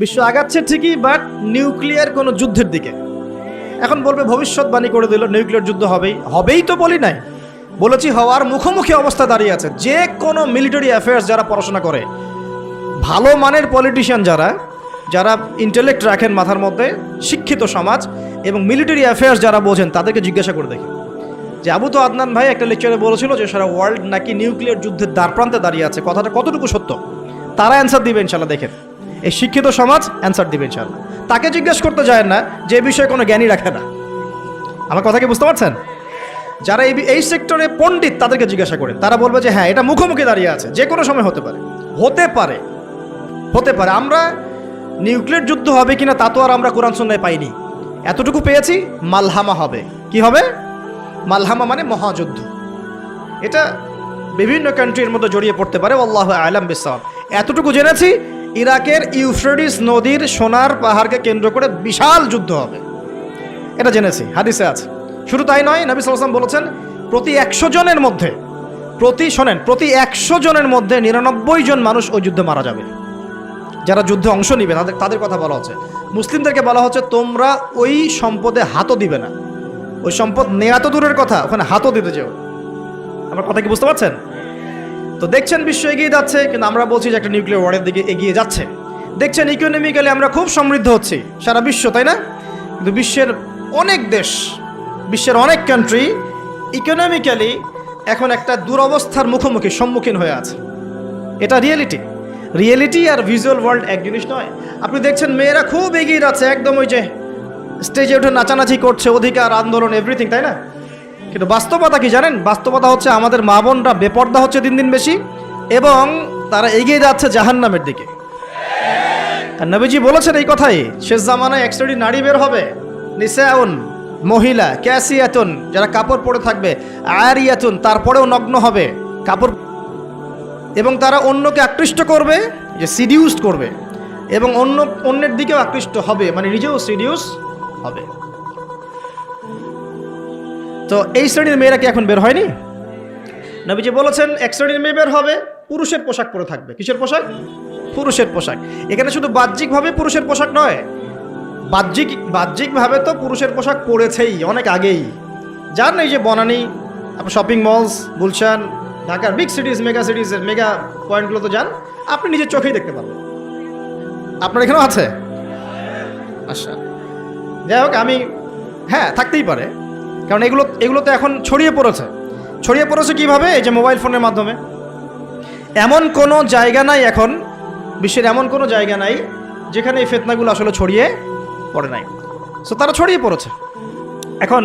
বিশ্ব আগাচ্ছে ঠিকই, বাট নিউক্লিয়ার কোনো যুদ্ধের দিকে। এখন বলবে ভবিষ্যৎবাণী করে দিল নিউক্লিয়ার যুদ্ধ হবেই তো বলি নাই, বলেছি হওয়ার মুখোমুখি অবস্থা দাঁড়িয়ে আছে। যে কোনো মিলিটারি অ্যাফেয়ার্স যারা পড়াশোনা করে, ভালো মানের পলিটিশিয়ান যারা যারা ইন্টেলেক্ট রাখেন মাথার মধ্যে, শিক্ষিত সমাজ এবং মিলিটারি অ্যাফেয়ার্স যারা বোঝেন, তাদেরকে জিজ্ঞাসা করে দেখি যে আবু তো আদনান ভাই একটা লেকচারে বলেছিল যে সারা ওয়ার্ল্ড নাকি নিউক্লিয়ার যুদ্ধের দ্বারপ্রান্তে দাঁড়িয়ে আছে, কথাটা কতটুকু সত্য? তারা অ্যান্সার দিবে ইনশাল্লাহ। দেখেন, এই শিক্ষিত সমাজ অ্যান্সার দিবে ইনশাল্লাহ। তাকে জিজ্ঞেস করতে যায় না যে বিষয়ে কোনো জ্ঞানী রাখে না। আমার কথা কি বুঝতে পারছেন? যারা এই সেক্টরে পণ্ডিত তাদেরকে জিজ্ঞাসা করেন, তারা বলবে যে হ্যাঁ, এটা মুখোমুখি দাঁড়িয়ে আছে, যে কোনো সময় হতে পারে। আমরা নিউক্লিয়ার যুদ্ধ হবে কিনা তা তো আর আমরা কোরআন সুন্নাহয় পাইনি। এতটুকু পেয়েছি, মালহামা হবে। কি হবে? মালহামা মানে মহাযুদ্ধ। এটা বিভিন্ন কান্ট্রির মধ্যে জড়িয়ে পড়তে পারে, আল্লাহু আ'লাম বিসসাওয়াব। এতটুকু জেনেছি, ইরাকের ইউফ্রেটিস নদীর সোনার পাহাড়কে কেন্দ্র করে বিশাল যুদ্ধ হবে, এটা জেনেছি, হাদিসে আছে। শুধু তাই নয়, নবী সাল্লাল্লাহু আলাইহি ওয়াসাল্লাম বলেছেন প্রতি 100 জনের মধ্যে 99 জন মানুষ ওই যুদ্ধে মারা যাবে। যারা যুদ্ধে অংশ নিবে তাদের কথা বলা হচ্ছে। মুসলিমদেরকে বলা হচ্ছে তোমরা ওই সম্পদে হাতও দিবে না। ওই সম্পদ নেয়া তো দূরের কথা, ওখানে হাতও দিতে যেও। আমার কথা কি বুঝতে পারছেন? তো দেখছেন বিশ্ব এগিয়ে যাচ্ছে, কিন্তু আমরা বলছি যে একটা নিউক্লিয়ার ওয়ারের দিকে এগিয়ে যাচ্ছে। দেখছেন ইকোনমিক্যালি আমরা খুব সমৃদ্ধ হচ্ছি, সারা বিশ্ব, তাই না? কিন্তু বিশ্বের অনেক দেশ, বিশ্বের অনেক কান্ট্রি ইকোনমিক্যালি এখন একটা দুরবস্থার সম্মুখীন হয়ে আছে। এটা রিয়েলিটি আর ভিজুয়াল ওয়ার্ল্ড এক জিনিস নয়। আপনি দেখছেন মেয়েরা খুব এগিয়ে যাচ্ছে, একদম ওই যে স্টেজে উঠে নাচানাচি করছে, অধিকার আন্দোলন এভরিথিং, তাই না? কিন্তু বাস্তবতা কি জানেন? বাস্তবতা হচ্ছে আমাদের মা বোনরা বেপর্দা হচ্ছে দিন দিন বেশি, এবং তারা এগিয়ে যাচ্ছে জাহান্নামের দিকে। আর নবীজি বলেছেন এই কথাই, শেষ জামানায় এক শ্রেণীর নারী বের হবে, নিসাউন, মহিলা, ক্যাসিয়াতুন, যারা কাপড় পরে থাকবে, আরিয়াতুন, তারপরেও নগ্ন হবে কাপড়, এবং তারা অন্যকে আকৃষ্ট করবে, যে সিডিউসড করবে, এবং অন্যের দিকেও আকৃষ্ট হবে, মানে নিজেও সিডিউস হবে। তো এই শ্রেণীর মেয়েরা কি এখন বের হয়নি? নবীজি বলেছেন এক শ্রেণীর মেয়ে বের হবে, পুরুষের পোশাক পরে থাকবে। কিসের পোশাক? পুরুষের পোশাক। এখানে শুধু বাহ্যিকভাবে পুরুষের পোশাক নয়, বাহ্যিকভাবে তো পুরুষের পোশাক পরেছেই অনেক আগেই। যান এই যে বনানী, আপনার শপিং মলস, গুলশান, ঢাকার বিগ সিটিজ, মেগা পয়েন্টগুলো তো যান, আপনি নিজের চোখেই দেখতে পাবেন। আপনার এখানেও আছে? আচ্ছা, যাই হোক, হ্যাঁ, থাকতেই পারে, কারণ এগুলো তো এখন ছড়িয়ে পড়েছে কিভাবে? এই যে মোবাইল ফোনের মাধ্যমে। এমন কোনো জায়গা নাই এখন, বিশ্বের এমন কোনো জায়গা নাই যেখানে এই ফিতনাগুলো আসলে ছড়িয়ে পড়ে নাই। সো তারা ছড়িয়ে পড়েছে। এখন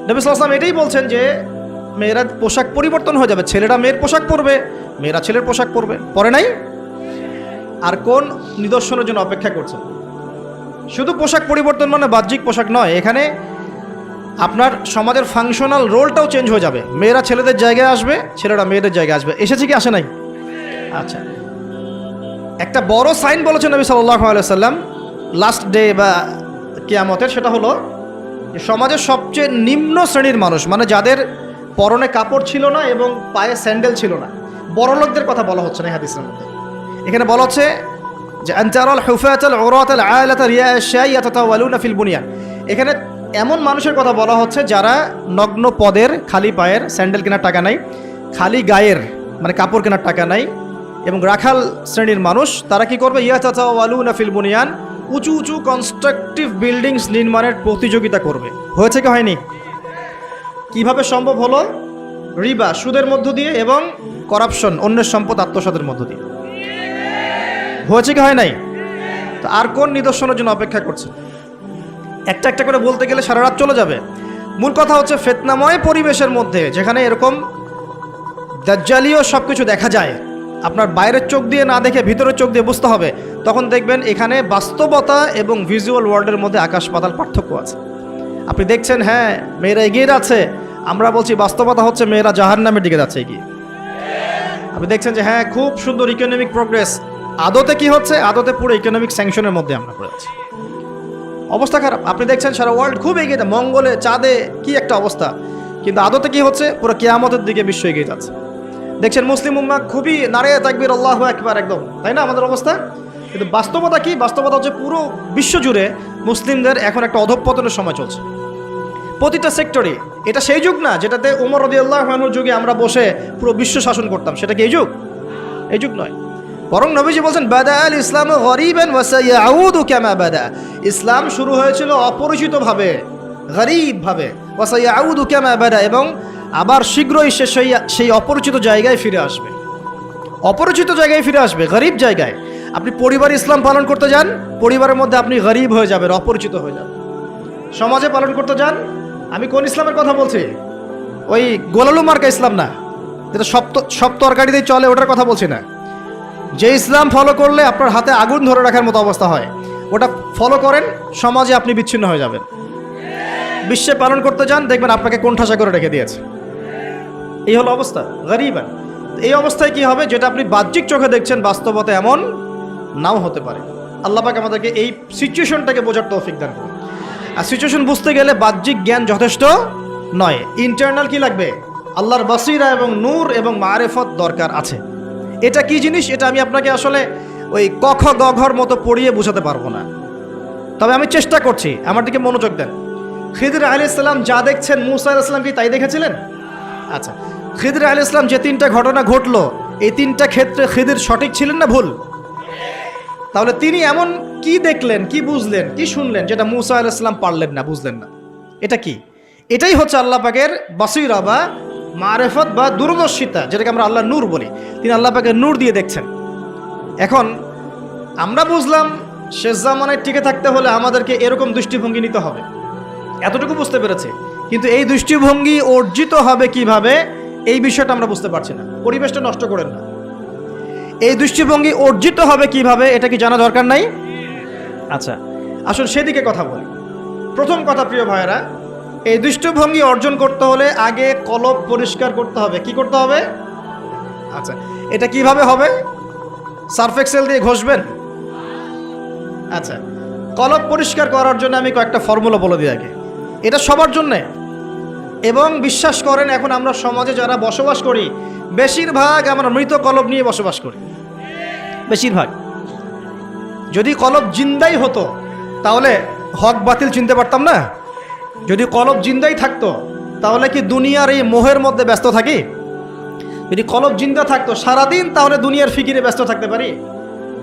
নবী সাল্লাল্লাহু আলাইহি ওয়াসাল্লাম এটাই বলছেন যে মেয়েরা পোশাক পরিবর্তন হয়ে যাবে, ছেলেরা মেয়ের পোশাক পরবে, মেয়েরা ছেলের পোশাক পরে নাই। আর কোন নিদর্শনের জন্য অপেক্ষা করছে? শুধু পোশাক পরিবর্তন মানে বাহ্যিক পোশাক নয়, এখানে আপনার সমাজের ফাংশনাল রোলটাও চেঞ্জ হয়ে যাবে। মেয়েরা ছেলেদের জায়গায় আসবে, ছেলেরা মেয়েদের জায়গায় আসবে। এসেছে কি আসে নাই? আচ্ছা, একটা বড় সাইন বলেছেন নবী সাল্লাল্লাহু আলাইহি ওয়াসাল্লাম লাস্ট ডে বা কিয়ামতের, সেটা হলো যে সমাজের সবচেয়ে নিম্ন শ্রেণীর মানুষ, মানে যাদের পরনে কাপড় ছিল না এবং পায়ে স্যান্ডেল ছিল না, বড় লোকদের কথা বলা হচ্ছে না এই হাদিসের মধ্যে। এখানে বলা হচ্ছে যে আনতারাল হুফাতাল উরাতাল আলাতা রিয়াআশ শাই ইয়াতাতাওয়ালুনা ফিল বুনিয়ান। এখানে এমন মানুষের কথা বলা হচ্ছে যারা নগ্ন পদের, খালি পায়ের, স্যান্ডেল কেনার টাকা নাই, খালি গায়ের মানে কাপড় কেনার টাকা নাই, এবং রাখাল শ্রেণীর মানুষ। তারা কি করবে? ইয়াতাতাওয়ালুনা ফিল বুনিয়ান, উঁচু উঁচু কনস্ট্রাকটিভ বিল্ডিংস নির্মাণের প্রতিযোগিতা করবে। হয়েছে কি হয়নি? কিভাবে সম্ভব হলো? রিবা, সুদের মধ্য দিয়ে, এবং করাপশন, অন্যের সম্পদ আত্মসাতের মধ্য দিয়ে। হয়েছে কি হয় নাই? তো আর কোন নিদর্শনের জন্য অপেক্ষা করছে? একটা একটা করে বলতে গেলে সারা রাত চলে যাবে। মূল কথা হচ্ছে ফিতনাময় পরিবেশের মধ্যে, যেখানে এরকম দাজ্জালীয় সব কিছু দেখা যায়, আপনার বাইরের চোখ দিয়ে না দেখে ভিতরের চোখ দিয়ে বুঝতে হবে, তখন দেখবেন এখানে বাস্তবতা এবং ভিজুয়াল ওয়ার্ল্ডের মধ্যে আকাশ পাতাল পার্থক্য আছে। আপনি দেখছেন হ্যাঁ মেয়েরা এগিয়ে যাচ্ছে, আমরা বলছি বাস্তবতা হচ্ছে মেয়েরা জাহান্নামের দিকে যাচ্ছে এগিয়ে। আপনি দেখছেন যে হ্যাঁ খুব সুন্দর ইকোনমিক প্রোগ্রেস, আদতে কি হচ্ছে? আদতে পুরো ইকোনমিক স্যাংশনের মধ্যে আমরা পড়ে আছি, অবস্থা খারাপ। আপনি দেখছেন সারা ওয়ার্ল্ড খুব এগিয়ে যায়, মঙ্গলে, চাঁদে কি একটা অবস্থা, কিন্তু আদতে কি হচ্ছে? পুরো কিয়ামতের দিকে বিশ্ব এগিয়ে যাচ্ছে। দেখছেন মুসলিম উম্মাহ খুবই নারে তাকবীর, আল্লাহু আকবার, একদম, তাই না আমাদের অবস্থা? কিন্তু বাস্তবতা কি? বাস্তবতা হচ্ছে পুরো বিশ্বজুড়ে মুসলিমদের এখন একটা অধঃপতনের সময় চলছে প্রতিটা সেক্টরে। এটা সেই যুগ না যেটাতে ওমর রাদিয়াল্লাহু আনহুর যুগে আমরা বসে পুরো বিশ্ব শাসন করতাম, সেটা কি এই যুগ? এই যুগ নয়। বরং নবীজি বলছেন বাদা আল ইসলাম গরিবান ওয়া সায়াউদু কামা বাদা। ইসলাম শুরু হয়েছিল অপরিচিতভাবে, গরিবভাবে, ওয়া সায়াউদু কামা বাদা, এবং আবার শীঘ্রই সে সেই অপরিচিত জায়গায় ফিরে আসবে। অপরিচিত জায়গায় ফিরে আসবে, গরিব জায়গায়। আপনি পরিবারে ইসলাম পালন করতে যান, পরিবারের মধ্যে আপনি গরিব হয়ে যাবেন, অপরিচিত হয়ে যাবেন। সমাজে পালন করতে যান, আমি কোন ইসলামের কথা বলছি? ওই গোলালু মার্কা ইসলাম না, যেটা সব তরকারিতেই চলে, ওটার কথা বলছি না। যে ইসলাম ফলো করলে আপনার হাতে আগুন ধরে রাখার মতো অবস্থা হয়, ওটা ফলো করেন, সমাজে আপনি বিচ্ছিন্ন হয়ে যাবেন। বিশ্বে পালন করতে যান, দেখবেন আপনাকে কোণঠাসা করে রেখে দিয়েছে। এই হলো অবস্থা, গরিবান। এই অবস্থায় কি হবে? যেটা আপনি বাহ্যিক চোখে দেখছেন, বাস্তবতা এমন নাও হতে পারে। আল্লাহ পাক আমাদেরকে এই সিচুয়েশনটাকে বোঝার তৌফিক দান করুন। আর সিচুয়েশন বুঝতে গেলে বাহ্যিক জ্ঞান যথেষ্ট নয়, ইন্টারনাল কি লাগবে? আল্লাহর বাসিরা এবং নূর এবং মারেফত দরকার আছে। এটা কি জিনিস? এটা আমি আপনাকে আসলে ওই ক খ গ ঘর মতো পড়িয়ে বোঝাতে পারবো না, তবে আমি চেষ্টা করছি। আমার দিকে মনোযোগ দেন। খিদির আলাইহিস সালাম যা দেখছেন, মুসা আলাইহিস সালাম কি তাই দেখেছিলেন? আচ্ছা, খিদির আলাইহিস সালাম যে তিনটা ঘটনা ঘটলো, এই তিনটা ক্ষেত্রে খিদির সঠিক ছিলেন না ভুল? তাহলে তিনি এমন কি দেখলেন, কি বুঝলেন, কি শুনলেন যেটা মুসা আলাইহিস সালাম পারলেন না, বুঝলেন না? এটা কি? এটাই হচ্ছে আল্লাহ পাকের বাসিরা বা মারেফত বা দূরদর্শিতা, যেটাকে আমরা আল্লাহ নূর বলি। তিনি আল্লাহ পাকের নূর দিয়ে দেখছেন। এখন আমরা বুঝলাম শেষ জামানায় টিকে থাকতে হলে আমাদেরকে এরকম দৃষ্টিভঙ্গি নিতে হবে, এতটুকু বুঝতে পেরেছি। কিন্তু এই দৃষ্টিভঙ্গি অর্জিত হবে কিভাবে, এই বিষয়টা আমরা বুঝতে পারছি না। পরিবেশটা নষ্ট করেন না। এই দৃষ্টিভঙ্গি অর্জিত হবে কিভাবে, এটা কি জানা দরকার নাই? আচ্ছা, আসলে সেদিকে কথা বলি। প্রথম কথা, প্রিয় ভাইয়েরা, এই দৃষ্টিভঙ্গি অর্জন করতে হলে আগে কলব পরিষ্কার করতে হবে। কি করতে হবে? আচ্ছা, এটা কিভাবে হবে? সার্ফ এক্সেল দিয়ে ঘষবেন? আচ্ছা, কলব পরিষ্কার করার জন্য আমি কয়েকটা ফর্মুলা বলে দিই আগে। এটা সবার জন্যে, এবং বিশ্বাস করেন এখন আমরা সমাজে যারা বসবাস করি, বেশিরভাগ আমরা মৃত কলব নিয়ে বসবাস করি, বেশিরভাগ। যদি কলব জিন্দাই হতো তাহলে হক বাতিল চিনতে পারতাম না। যদি কলব জিন্দাই থাকতো তাহলে কি দুনিয়ার এই মোহের মধ্যে ব্যস্ত থাকি? যদি কলব জিন্দা থাকতো সারাদিন, তাহলে দুনিয়ার ফিকিরে ব্যস্ত থাকতে পারি।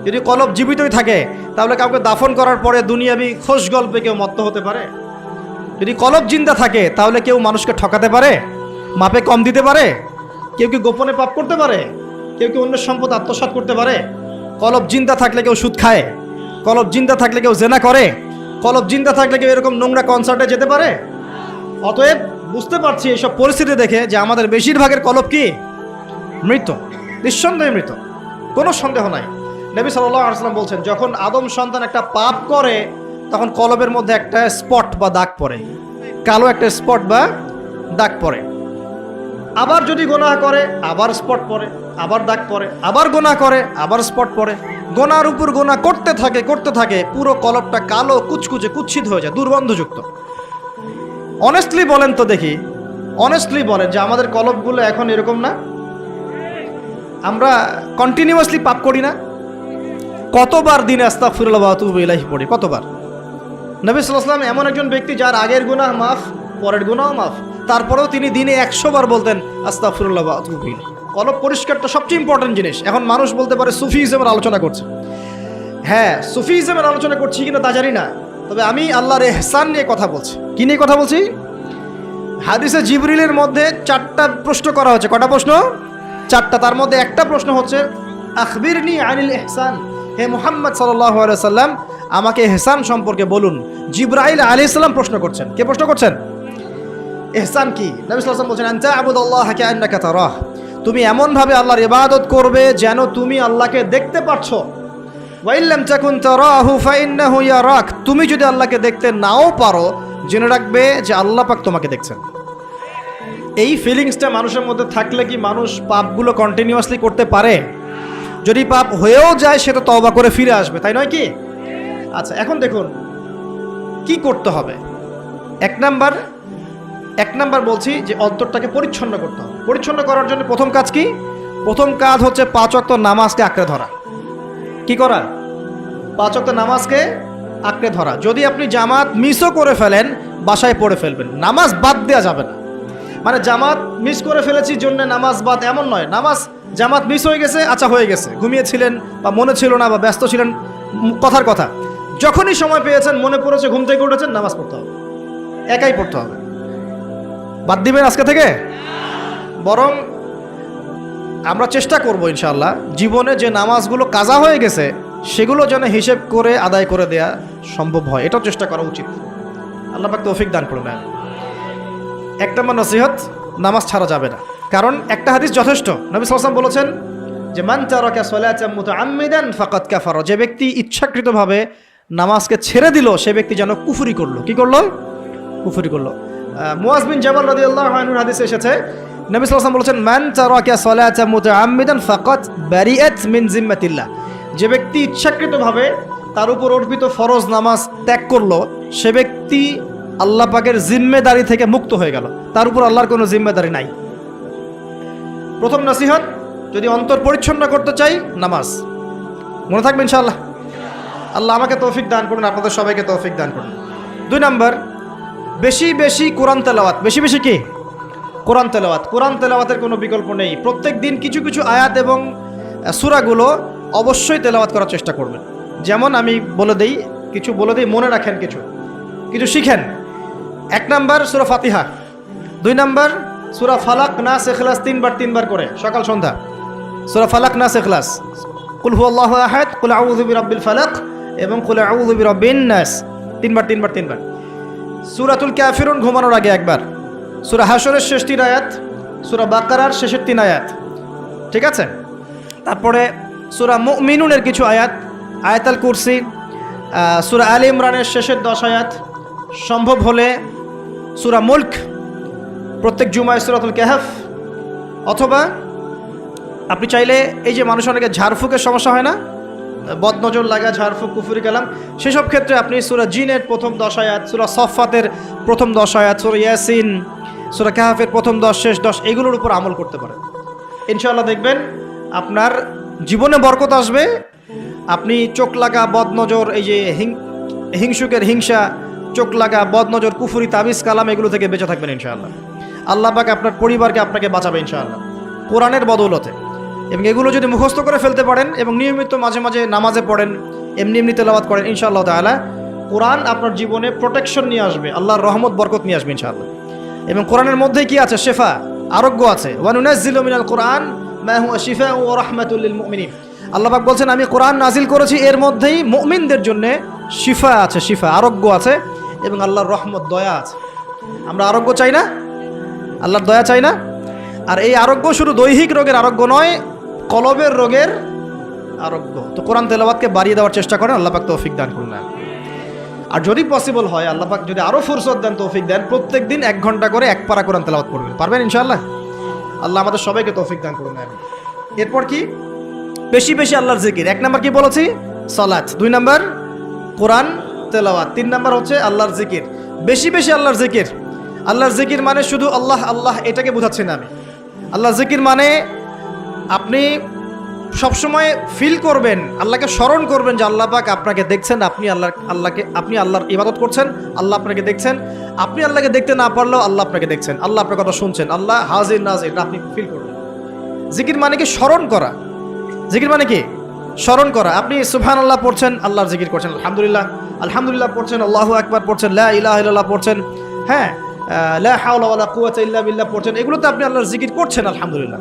যদি কলব জীবিতই থাকে তাহলে কাউকে দাফন করার পরে দুনিয়াবি খোশ গল্পে কেউ মত্ত হতে পারে? যদি কলব জিন্দা থাকে তাহলে কেউ মানুষকে ঠকাতে পারে, মাপে কম দিতে পারে, কেউ কি গোপনে পাপ করতে পারে, কেউ কি অন্যের সম্পদ আত্মসাৎ করতে পারে? কলব জিন্দা থাকলে কেউ সুদ খায়, কলব জিন্দা থাকলে কেউ জেনা করে, কলব জিন্দা থাকলে কেউ এরকম নোংরা কনসার্টে যেতে পারে? অতএব বুঝতে পারছি এইসব পরিস্থিতি দেখে যে আমাদের বেশিরভাগের কলব কি? মৃত, নিঃসন্দেহে মৃত, কোনো সন্দেহ নাই। নবী সাল্লাল্লাহু আলাইহি ওয়াসাল্লাম বলছেন, যখন আদম সন্তান একটা পাপ করে তখন কলবের মধ্যে একটা স্পট বা দাগ পড়ে, কালো একটা স্পট বা দাগ পড়ে। আবার যদি গুনাহ করে আবার স্পট পড়ে, আবার দাগ পড়ে, আবার গুনাহ করে আবার স্পট পড়ে। গোনার উপর গোনা করতে থাকে, পুরো কলবটা কালো কুচকুচে কুৎসিত হয়ে যায়, দুর্গন্ধযুক্ত। অনেস্টলি বলেন তো দেখি, অনেস্টলি বলেন যে আমাদের কলবগুলো এখন এরকম না? আমরা কন্টিনিউয়াসলি পাপ করি না? কতবার দিনে আস্তাগফিরুল্লাহ ওয়া আতুবু ইলাইহি পড়ি, কতবার? নবী সাল্লাল্লাহু আলাইহি ওয়াসাল্লাম এমন একজন ব্যক্তি যার আগের গুনাহ মাফ, পরের গুনাহও মাফ, তারপরেও তিনি দিনে 100 বার বলতেন আস্তাগফিরুল্লাহ ওয়া আতুবু ইলাইহি। কলব পরিষ্কারটা সবচেয়ে ইম্পর্টেন্ট জিনিস। এখন মানুষ বলতে পারে সুফিজমের আলোচনা করছে। হ্যাঁ, সুফিজমের আলোচনা করছি কিনা তা জানি না, তবে আমি আল্লাহর ইহসান নিয়ে কথা বলছি। কি নিয়ে কথা বলছি? হাদিসে জিবরিলের মধ্যে 4টা প্রশ্ন করা হচ্ছে। কটা প্রশ্ন? 4টা। তার মধ্যে একটা প্রশ্ন হচ্ছে আখবিরনি আনিল ইহসান, হে মুহাম্মদ সাল্লাল্লাহু আলাইহি ওয়াসাল্লাম আমাকে ইহসান সম্পর্কে বলুন। জিবরাইল আলাইহিস সালাম প্রশ্ন করছেন। কে প্রশ্ন করছেন? ইহসান কি? নবী সাল্লাল্লাহু আলাইহি ওয়াসাল্লাম বলেন আনতা আবুদাল্লাহ কাআন্নাকা তারাহ, তুমি এমন ভাবে আল্লাহর ইবাদত করবে যেন তুমি আল্লাহকে দেখতে পাচ্ছ। ওয়া ইল্লাম তাকুন তারাহু ফাইন্নাহু ইয়ারাক, তুমি যদি আল্লাহকে দেখতে নাও পারো জেনে রাখবে যে আল্লাহ পাক তোমাকে দেখছেন। এই ফিলিংসটা মানুষের মধ্যে থাকলে কি মানুষ পাপগুলো কন্টিনিউয়াসলি করতে পারে? যদি পাপ হয়েও যায় সে তো তওবা করে ফিরে আসবে, তাই নয় কি? আচ্ছা, এখন দেখুন কি করতে হবে। এক নাম্বার বলছি যে অন্তরটাকে পরিচ্ছন্ন করতে হবে। পরিচ্ছন্ন করার জন্য প্রথম কাজ কি? প্রথম কাজ হচ্ছে 5 ওয়াক্ত নামাজকে আঁকড়ে ধরা। কি করা? 5 ওয়াক্ত নামাজকে আঁকড়ে ধরা। যদি আপনি জামাত মিসও করে ফেলেন, বাসায় পড়ে ফেলবেন, নামাজ বাদ দেওয়া যাবে না। মানে জামাত মিস করে ফেলেছি জন্য নামাজ বাদ, এমন নয়। নামাজ জামাত মিস হয়ে গেছে, আচ্ছা হয়ে গেছে, ঘুমিয়েছিলেন বা মনে ছিল না বা ব্যস্ত ছিলেন, কথার কথা, যখনই সময় পেয়েছেন, মনে পড়েছে, ঘুম থেকে উঠেছেন, নামাজ পড়তে হবে, একাই পড়তে হবে। বাদ দিবেন আজকে থেকে? বরং আমরা চেষ্টা করব ইনশাআল্লাহ জীবনে যে নামাজগুলো কাজা হয়ে গেছে সেগুলো যেন হিসেব করে আদায় করে দেয়া সম্ভব হয়, এটাও চেষ্টা করা উচিত। আল্লাহ পাক তৌফিক দান করুন। 1 নম্বর নসিহত, নামাজ ছাড়া যাবে না। কারণ একটা হাদিস যথেষ্ট। নবী সাল্লাল্লাহু আলাইহি ওয়াসাল্লাম বলেছেন যে মান তারাকা সালাতান মুতাআম্মিদান ফাকাদ কাফারা, যে ব্যক্তি ইচ্ছাকৃতভাবে নামাজকে ছেড়ে দিল সে ব্যক্তি যেন কুফরি করলো। কি করলো? কুফরি করলো। মুআজ বিন জাবাল রাদিয়াল্লাহু আনহুর হাদিসে এসেছে, নবী সাল্লাল্লাহু আলাইহি ওয়াসাল্লাম বলেছেন মান তারাকা সালাতান মুতাআম্মিদান ফাকাদ বারিআত মিন জিম্মাতিল্লাহ, যে ব্যক্তি ইচ্ছাকৃতভাবে তার উপর অর্পিত ফরজ নামাজ ত্যাগ করলো সে ব্যক্তি আল্লাহ পাকের জিম্মেদারি থেকে মুক্ত হয়ে গেল, তার উপর আল্লাহর কোনো জিম্মেদারি নাই। প্রথম নসিহত, যদি অন্তর পরিচ্ছন্ন করতে চাই, নামাজ মনে থাকবে ইনশাআল্লাহ। আল্লাহ আমাকে তৌফিক দান করুন, আপনাদের সবাইকে তৌফিক দান করুন। 2 নম্বর, বেশি বেশি কোরআন তেলাওয়াত। বেশি বেশি কি? কোরআন তেলাওয়াত। কোরআন তেলাওয়াতের কোনো বিকল্প নেই। প্রত্যেক দিন কিছু কিছু আয়াত এবং সূরাগুলো অবশ্যই তেলাওয়াত করার চেষ্টা করবেন। যেমন আমি বলে দেই, কিছু বলে দিই, মনে রাখেন, কিছু কিছু শিখেন। 1 নম্বর সূরা ফাতিহা, 2 নম্বর সূরা ফালাক, নাস, ইখলাস 3 বার করে সকাল সন্ধ্যা। সূরা ফালাক, নাস, ইখলাস, কুল হুয়াল্লাহু আহাদ, কুল আউযু বিরাব্বিল ফালাক এবং কুল আউযু বিরাব্বিন নাস 3 বার। সূরাতুল কাফিরুন ঘুমানোর আগে 1 বার। সূরা হাশরের শেষ 3 আয়াত, সূরা বাকারার শেষের 3 আয়াত, ঠিক আছে? তারপরে সূরা মুমিনুনের কিছু আয়াত, আয়াতুল কুরসি, সূরা আলে ইমরানের শেষের 10 আয়াত, সম্ভব হলে সূরা মুলক, প্রত্যেক জুমায় সূরাতুল কাহফ, অথবা আপনি চাইলে এই যে মানুষ অনেকে ঝাড়ফুঁকের সমস্যা হয় না, বদনজর লাগা, ঝাড়ফুঁক, কুফরি কালাম, সেসব ক্ষেত্রে আপনি সূরা জিনের প্রথম 10 আয়াত, সূরা সফফাতের প্রথম 10 আয়াত, সূরা ইয়াসিন, সূরা কাহফের প্রথম 10 শেষ 10, এগুলোর উপর আমল করতে পারেন। ইনশাআল্লাহ দেখবেন আপনার জীবনে বরকত আসবে। আপনি চোখ লাগা, বদনজর, এই যে হিংসুকের হিংসা, চোখ লাগা, বদনজর, কুফরি, তাবিজ, কালাম, এগুলো থেকে বেঁচে থাকবেন ইনশাআল্লাহ। আল্লাহ পাক আপনার পরিবারকে আপনাকে বাঁচাবে ইনশাআল্লাহ কোরআনের বদৌলতে। এবং এগুলো যদি মুখস্থ করে ফেলতে পারেন এবং নিয়মিত মাঝে মাঝে নামাজে পড়েন, এমনি তেলাওয়াত করেন, ইনশাআল্লাহ তাআলা কোরআন আপনার জীবনে প্রোটেকশন নিয়ে আসবে, আল্লাহর রহমত, বরকত নিয়ে আসবে ইনশাআল্লাহ। এবং কোরআনের মধ্যে কি আছে? শেফা, আরোগ্য আছে। ওয়া নুনাজ্জিলু মিনাল কোরআন মা হুয়া শিফাউ ওয়া রাহমাতুল লিল মুমিনিন। আল্লাহ পাক বলছেন আমি কোরআন নাজিল করেছি, এর মধ্যেই মুমিনদের জন্য শিফা আছে, শিফা, আরোগ্য আছে, এবং আল্লাহর রহমত, দয়া আছে। আমরা আরোগ্য চাই না? আল্লাহর দয়া চাই না? আর এই আরোগ্য শুধু দৈহিক রোগের আরোগ্য নয়, কলবের রোগের আরোগ্য। তো কোরআন তেলাওয়াতকে বাড়িয়ে দেওয়ার চেষ্টা করেন, আল্লাহ পাক তৌফিক দান করুন। আর যদি পসিবল হয়, আল্লাহ পাক যদি আরো ফুরসত দেন, তৌফিক দেন, প্রত্যেক দিন 1 ঘন্টা করে 1 পারা কোরআন তেলাওয়াত করবেন। পারবেন ইনশাআল্লাহ? আল্লাহ আমাদের সবাইকে তৌফিক দান করুন। এরপর কি? বেশি বেশি আল্লাহর জিকির। 1 নম্বর কি বলেছি? সালাত। 2 নম্বর কোরআন তেলাওয়াত। 3 নম্বর হচ্ছে আল্লাহর জিকির। বেশি বেশি আল্লাহর জিকির। আল্লাহর জিকির মানে শুধু আল্লাহ আল্লাহ এটাকে বোঝাচ্ছি না আমি। আল্লাহর জিকির মানে আপনি সবসময় ফিল করবেন, আল্লাহকে স্মরণ করবেন যে আল্লাহ পাক আপনাকে দেখছেন, আপনি আল্লাহর ইবাদত করছেন, আল্লাহ আপনাকে দেখছেন। আপনি আল্লাহকে দেখতে না পারলেও আল্লাহ আপনাকে দেখছেন, আল্লাহ আপনার কথা শুনছেন, আল্লাহ হাজির নাজির, আপনি ফিল করবেন। জিকির মানে কি? স্মরণ করা। জিকির মানে কি? স্মরণ করা। আপনি সুবহানাল্লাহ পড়ছেন, আল্লাহর জিকির করছেন, আলহামদুলিল্লাহ পড়ছেন, আল্লাহু আকবার পড়ছেন, লা ইলাহা ইল্লাল্লাহ পড়ছেন, হ্যাঁ, লা হাওলা ওয়ালা কুওয়াতা ইল্লা বিল্লাহ পড়ছেন, এগুলোতে আপনি আল্লাহর জিকির করছেন, আলহামদুলিল্লাহ।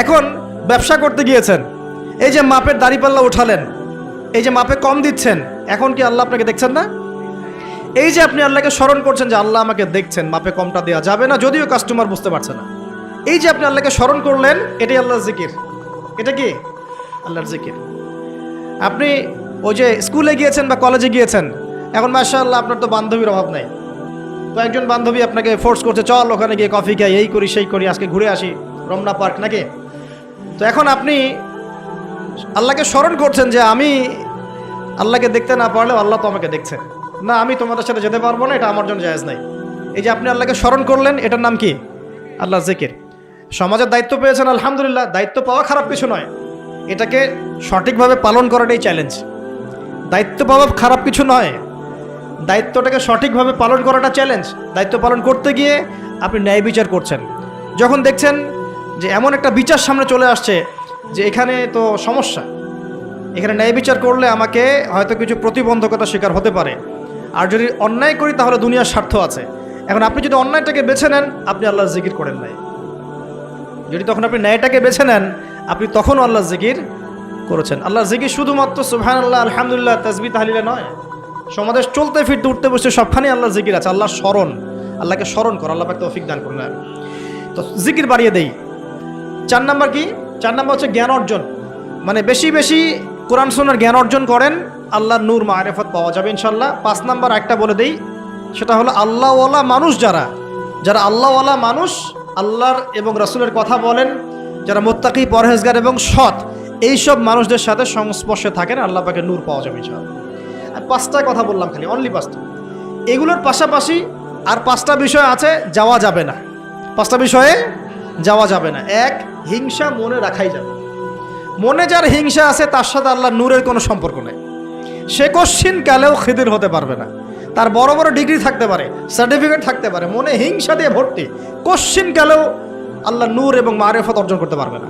এখন ব্যবসা করতে গিয়েছেন, এই যে মাপের দাড়িপাল্লা উঠালেন, এই যে মাপে কম দিচ্ছেন, এখন কি আল্লাহ আপনাকে দেখছেন না? এই যে আপনি আল্লাহকে স্মরণ করছেন যে আল্লাহ আমাকে দেখছেন, মাপে কমটা দেওয়া যাবে না, যদিও কাস্টমার বুঝতে পারছে না। এই যে আপনি আল্লাহকে স্মরণ করলেন, এটাই আল্লাহর জিকির। এটা কি? আল্লাহর জিকির। আপনি ওই যে স্কুলে গিয়েছেন বা কলেজে গিয়েছেন, এখন মাশাআল্লাহ আপনার তো বান্ধবীর অভাব নাই, তো একজন বান্ধবী আপনাকে ফোর্স করছে, চল ওখানে গিয়ে কফি খাই, এই করি সেই করি, আজকে ঘুরে আসি রমনা পার্ক, নাকি? তো এখন আপনি আল্লাহকে স্মরণ করছেন যে আমি আল্লাহকে দেখতে না পারলেও আল্লাহ তো আমাকে দেখছেন, না আমি তোমাদের সাথে যেতে পারবো না, এটা আমার জন্য জায়েজ নাই। এই যে আপনি আল্লাহকে স্মরণ করলেন, এটার নাম কি? আল্লাহর জিকির। সমাজের দায়িত্ব পেয়েছেন, আলহামদুলিল্লাহ, দায়িত্ব পাওয়া খারাপ কিছু নয়, এটাকে সঠিকভাবে পালন করাটাই চ্যালেঞ্জ। দায়িত্ব পাওয়া খারাপ কিছু নয়, দায়িত্বটাকে সঠিকভাবে পালন করাটা চ্যালেঞ্জ। দায়িত্ব পালন করতে গিয়ে আপনি ন্যায় বিচার করছেন, যখন দেখছেন যে এমন একটা বিচার সামনে চলে আসছে যে এখানে তো সমস্যা, এখানে ন্যায় বিচার করলে আমাকে হয়তো কিছু প্রতিবন্ধকতা শিকার হতে পারে, আর যদি অন্যায় করি তাহলে দুনিয়ার স্বার্থ আছে। এখন আপনি যদি অন্যায়টাকে বেছে নেন, আপনি আল্লাহর জিকির করেন নাই। যদি তখন আপনি ন্যায়টাকে বেছে নেন, আপনি তখনও আল্লাহর জিকির করেছেন। আল্লাহর জিকির শুধুমাত্র সুবহানাল্লাহ, আলহামদুলিল্লাহ, তাসবিহ, তাহলিলে নয়। সমাজে চলতে ফিরতে উঠতে বসতে সবখানেই আল্লাহর জিকির আছে। আল্লাহর স্মরণ, আল্লাহকে স্মরণ করো, আল্লাহ পাক তৌফিক দান করুন। তো জিকির বাড়িয়ে দেই। 4 নাম্বার কি? 4 নাম্বার হচ্ছে জ্ঞান অর্জন। মানে বেশি বেশি কোরআন সুন্নাহর জ্ঞান অর্জন করেন, আল্লাহর নূর মারিফত পাওয়া যাবে ইনশাআল্লাহ। 5 নাম্বার একটা বলে দেই, সেটা হলো আল্লাহওয়ালা মানুষ, যারা আল্লাহওয়ালা মানুষ, আল্লাহর এবং রাসূলের কথা বলেন, যারা মুত্তাকি, পরহেজগার এবং সৎ, এইসব মানুষদের সাথে সংস্পর্শে থাকেন, আল্লাহ পাকের নূর পাওয়া যাবে ইনশাআল্লাহ। আর 5টা কথা বললাম, খালি অনলি 5টা। এগুলোর পাশাপাশি আর 5টা বিষয় আছে, যাওয়া যাবে না। 5টা বিষয়ে যাওয়া যাবে না। 1, হিংসা মনে রাখাই যাবে। মনে যার হিংসা আছে তার সাথে আল্লাহর নূরের কোনো সম্পর্ক নেই। সে কোশ্চিন কালেও খিদির হতে পারবে না। তার বড় বড় ডিগ্রি থাকতে পারে, সার্টিফিকেট থাকতে পারে, মনে হিংসা দিয়ে ভর্তি, কোশ্চিন কালেও আল্লাহর নূর এবং মারিফত অর্জন করতে পারবে না,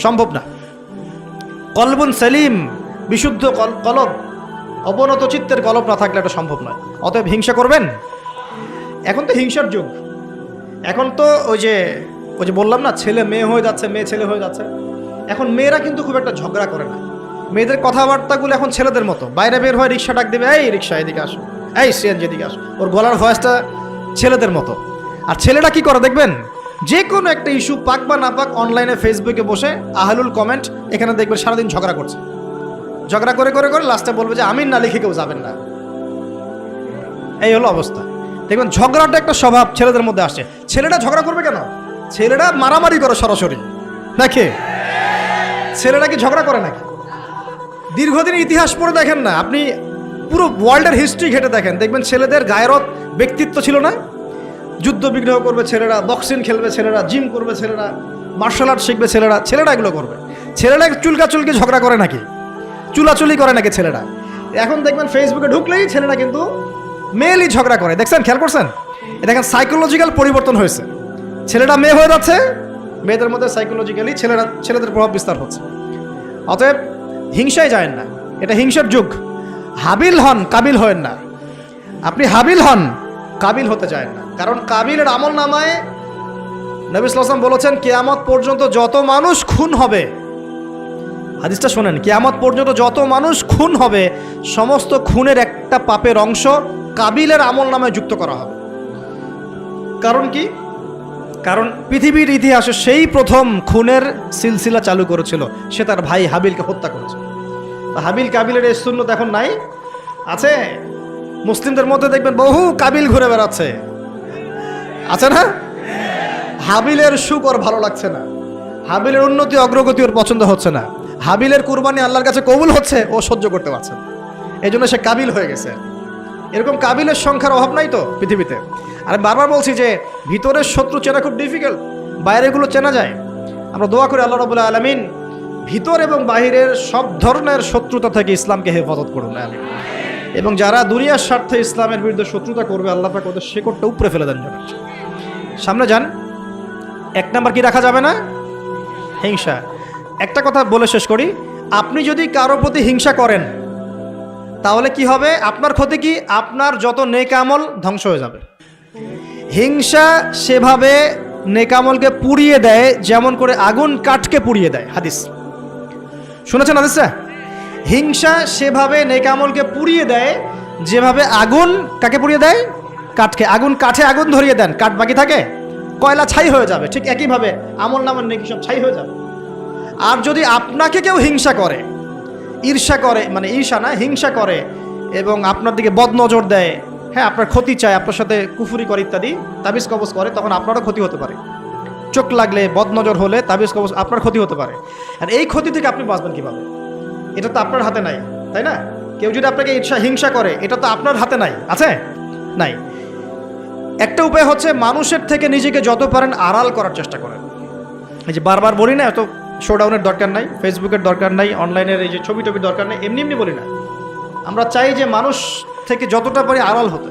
সম্ভব না। কলবুন সেলিম, বিশুদ্ধ কলব, অবনত চিত্তের কলব না থাকলে এটা সম্ভব নয়। অতএব হিংসা করবেন। এখন তো হিংসার যুগ। এখন তো ওই যে বললাম না, ছেলে মেয়ে হয়ে যাচ্ছে, মেয়ে ছেলে হয়ে যাচ্ছে। এখন মেয়েরা কিন্তু খুব একটা ঝগড়া করে না। মেয়েদের কথাবার্তাগুলো এখন ছেলেদের মতো। বাইরে বের হয়ে রিক্সা ডাক দেবে, এই রিক্সা এদিকে আসো, এই সিএনজি এদিকে আসো। ওর গলার ভয়েসটা ছেলেদের মতো। আর ছেলেটা কি করে দেখবেন, যে কোনো একটা ইস্যু পাক বা না পাক, অনলাইনে ফেসবুকে বসে আহলুল কমেন্ট, এখানে দেখবেন সারাদিন ঝগড়া করছে। ঝগড়া করে করে করে লাস্টে বলবে যে আমিন না লিখে কেউ যাবেন না। এই হলো অবস্থা। দেখবেন ঝগড়াটা একটা স্বভাব ছেলেদের মধ্যে আসছে। ছেলেটা ঝগড়া করবে কেন? ছেলেরা মারামারি করে সরাসরি নাকি? ছেলেরা কি ঝগড়া করে নাকি? দীর্ঘদিনের ইতিহাস পড়ে দেখেন না আপনি, পুরো ওয়ার্ল্ডের হিস্ট্রি ঘেটে দেখেন, দেখবেন ছেলেদের গায়রত, ব্যক্তিত্ব ছিল না? যুদ্ধ বিগ্রহ করবে ছেলেরা, বক্সিং খেলবে ছেলেরা, জিম করবে ছেলেরা, মার্শাল আর্ট শিখবে ছেলেরা এগুলো করবে। ছেলেরা চুলকাচুলকি ঝগড়া করে নাকি? চুলাচুলি করে নাকি ছেলেরা? এখন দেখবেন ফেসবুকে ঢুকলেই ছেলেরা কিন্তু মেয়েলি ঝগড়া করে। দেখছেন, খেয়াল করছেন? দেখেন সাইকোলজিক্যাল পরিবর্তন হয়েছে। ছেলেটা মেয়ে হয়ে যাচ্ছে, মেয়েদের মধ্যে সাইকোলজিক্যালি ছেলেদের প্রভাব বিস্তার হচ্ছে। অতএব হিংসায় যায়েন না, এটা হিংসার যুগ। হাবিল হন, কাবিল হয়েন না। আপনি হাবিল হন, কাবিল হতে চায় না। কারণ কাবিলের আমল নামায় নবী সাল্লাল্লাহু আলাইহি ওয়াসাল্লাম বলেছেন, কিয়ামত পর্যন্ত যত মানুষ খুন হবে, হাদিসটা শোনেন, কিয়ামত পর্যন্ত যত মানুষ খুন হবে, সমস্ত খুনের একটা পাপের অংশ কাবিলের আমল নামায় যুক্ত করা হবে। কারণ কি? কারণ পৃথিবীর ইতিহাসে সেই প্রথম খুনের সিলসিলা চালু করেছিল, সে তার ভাই হাবিলকে হত্যা করেছে। হাবিল কাবিলের এই সুন্নত এখন নাই, আছে? মুসলিমদের মধ্যে দেখবেন বহু কাবিল ঘুরে বেড়াচ্ছে, আছে না? হাবিলের সুখ ওর ভালো লাগছে না, হাবিলের উন্নতি অগ্রগতি ওর পছন্দ হচ্ছে না, হাবিলের কুরবানি আল্লাহর কাছে কবুল হচ্ছে, ও সহ্য করতে পারছে না, এই জন্য সে কাবিল হয়ে গেছে। এরকম কাবিলের সংখ্যার অভাব নাই তো পৃথিবীতে। আর আমি বারবার বলছি যে ভিতরের শত্রু চেনা খুব ডিফিকাল্ট, বাইরেগুলো চেনা যায়। আমরা দোয়া করি আল্লাহ রাব্বুল আলামিন ভিতর এবং বাহিরের সব ধরনের শত্রুতা থেকে ইসলামকে হেফাজত করুন, আমিন। এবং যারা দুনিয়ার স্বার্থে ইসলামের বিরুদ্ধে শত্রুতা করবে, আল্লাহ পাক ওদের শেকড়টা উপরে ফেলে দেন। সামনে যান। 1 নাম্বার কি রাখা যাবে না? হিংসা। একটা কথা বলে শেষ করি, আপনি যদি কারো প্রতি হিংসা করেন তাহলে কি হবে? আপনার ক্ষতি কি? আপনার যত নেক আমল ধ্বংস হয়ে যাবে। হিংসা সেভাবে নেক আমলকে পুড়িয়ে দেয় যেমন করে আগুন কাঠকে পুড়িয়ে দেয়। হাদিস শুনেছেন হাদিসটা? হিংসা সেভাবে নেক আমলকে পুড়িয়ে দেয় যেভাবে আগুন কাকে পুড়িয়ে দেয়? কাঠকে। কাঠে আগুন ধরিয়ে দেন, কাঠ বাকি থাকে, কয়লা ছাই হয়ে যাবে। ঠিক একইভাবে আমল নামের নেকি সব ছাই হয়ে যাবে। আর যদি আপনাকে কেউ হিংসা করে, ঈর্ষা করে, মানে ঈর্ষা না, হিংসা করে এবং আপনার দিকে বদনজর দেয়, হ্যাঁ, আপনার ক্ষতি চায়, আপনার সাথে কুফুরি করে ইত্যাদি, তাবিজ কবজ করে, তখন আপনারও ক্ষতি হতে পারে। চোখ লাগলে, বদনজর হলে, তাবিজ কবজ, আপনার ক্ষতি হতে পারে। আর এই ক্ষতি থেকে আপনি বাঁচবেন কীভাবে? এটা তো আপনার হাতে নাই, তাই না? কেউ যদি আপনাকে হিংসা করে, এটা তো আপনার হাতে নাই, আছে? নাই। একটা উপায় হচ্ছে মানুষের থেকে নিজেকে যত পারেন আড়াল করার চেষ্টা করেন। এই যে বারবার বলি না, এত শোডাউনের দরকার নাই, ফেসবুকের দরকার নাই, অনলাইনের এই যে ছবি টবির দরকার নেই, এমনি এমনি বলি না। আমরা চাই যে মানুষ থেকে যতটা পারি আড়াল হতে,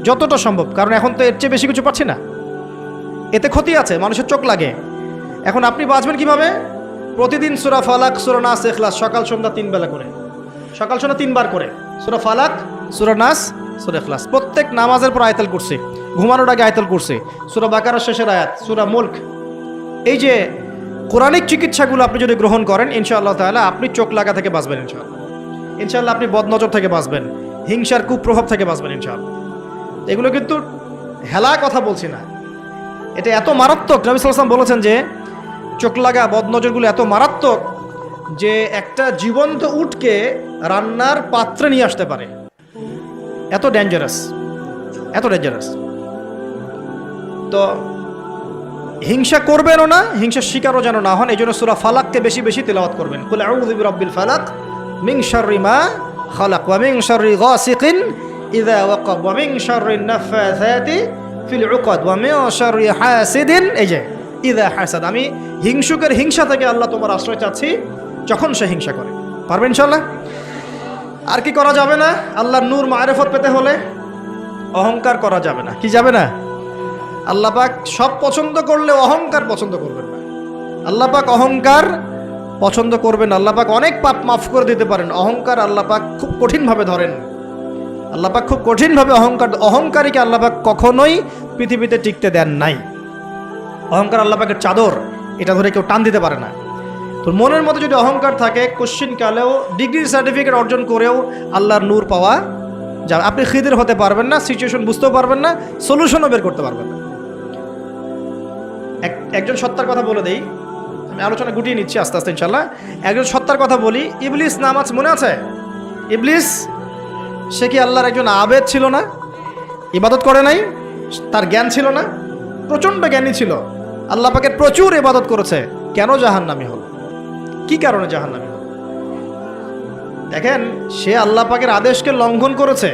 যতটা সম্ভব, কারণ এখন তো এর চেয়ে বেশি কিছু পাচ্ছি না। এতে ক্ষতি আছে, মানুষের চোখ লাগে। এখন আপনি বাঁচবেন কিভাবে? প্রতিদিন সূরা ফালাক, সূরা নাস, ইখলাস সকাল সন্ধ্যা 3 বেলা করে, সকাল সন্ধ্যা 3 বার করে সূরা ফালাক, সূরা নাস, সূরা ইখলাস। প্রত্যেক নামাজের পর আয়াতুল কুরসি, ঘুমানোর আগে আয়াতুল কুরসি, সূরা বাকারার শেষের আয়াত, সূরা মুলক। এই যে কোরআনিক চিকিৎসাগুলো আপনি যদি গ্রহণ করেন, ইনশাআল্লাহ তাআলা আপনি চোখ লাগা থেকে বাঁচবেন ইনশাআল্লাহ। ইনশাআল্লাহ আপনি বদনজর থেকে বাঁচবেন, হিংসার কুপ্রভাব থেকে বাঁচবেন ইনশাআল্লাহ। এগুলো কিন্তু হেলা কথা বলছি না, এটা এত মারাত্মক। নবী সাল্লাল্লাহু আলাইহি ওয়াসাল্লাম বলেছেন যে চোখ লাগা বদনজরগুলো এত মারাত্মক যে একটা জীবন্ত উটকে রান্নার পাত্রে নিয়ে আসতে পারে। এত ডেঞ্জারাস, এত ডেঞ্জারাস। তো হিংসা করবেনও না, হিংসার শিকারও যেন না হন। এই জন্য সূরা ফালাককে বেশি বেশি তিলাওয়াত করবেন। কুল আউযু বিরাব্বিল ফালাক মিন শাররি মা খালাক ওয়া মিন শাররি গাসিকিন ইযা ওয়াকাব ওয়া মিন শাররিন নাফাসাতি ফিল উকাদ ওয়া মিন শাররি হাসিদিন এই যে ইযা হাসাদ। আমি হিংসুকের হিংসা থেকে আল্লাহ তোমার আশ্রয় চাচ্ছি যখন সে হিংসা করে। পারবেন ইনশাআল্লাহ? আর কি করা যাবে না? আল্লাহর নূর মারিফত পেতে হলে অহংকার করা যাবে না। কি যাবে না? আল্লাহ পাক সব পছন্দ করলে অহংকার পছন্দ করবেন না। আল্লাহ পাক অহংকার পছন্দ করবেন। আল্লাহ পাক অনেক পাপ মাফ করে দিতে পারেন, অহংকার আল্লাহ পাক খুব কঠিনভাবে ধরেন। আল্লাহ পাক খুব কঠিনভাবে অহংকারীকে আল্লাহ পাক কখনোই পৃথিবীতে টিকতে দেন নাই। অহংকার আল্লাহ পাকের চাদর, এটা ধরে কেউ টান দিতে পারে না। তো মনের মধ্যে যদি অহংকার থাকে, কোশ্চিন কালেও ডিগ্রির সার্টিফিকেট অর্জন করেও আল্লাহর নূর পাওয়া যাবে। আপনি খিদির হতে পারবেন না, সিচুয়েশন বুঝতেও পারবেন না, সলিউশনও বের করতে পারবেন না। একজন সত্তার কথা বলে দেই, আমি আলোচনা গুটিয়ে নিচ্ছি আস্তে আস্তে ইনশাল্লাহ। একজন সত্তার কথা বলি, ইবলিস নাম আছে, মনে আছে? ইবলিস, সে কি আল্লাহর একজন আবেদ ছিল না? ইবাদত করে নাই? তার জ্ঞান ছিল না? প্রচণ্ড জ্ঞানী ছিল, আল্লাহ পাকের প্রচুর ইবাদত করেছে। কেন জাহান্নামী হল? কি কারণে জাহান্নামী হল? দেখেন, সে আল্লাহ পাকের আদেশকে লঙ্ঘন করেছে,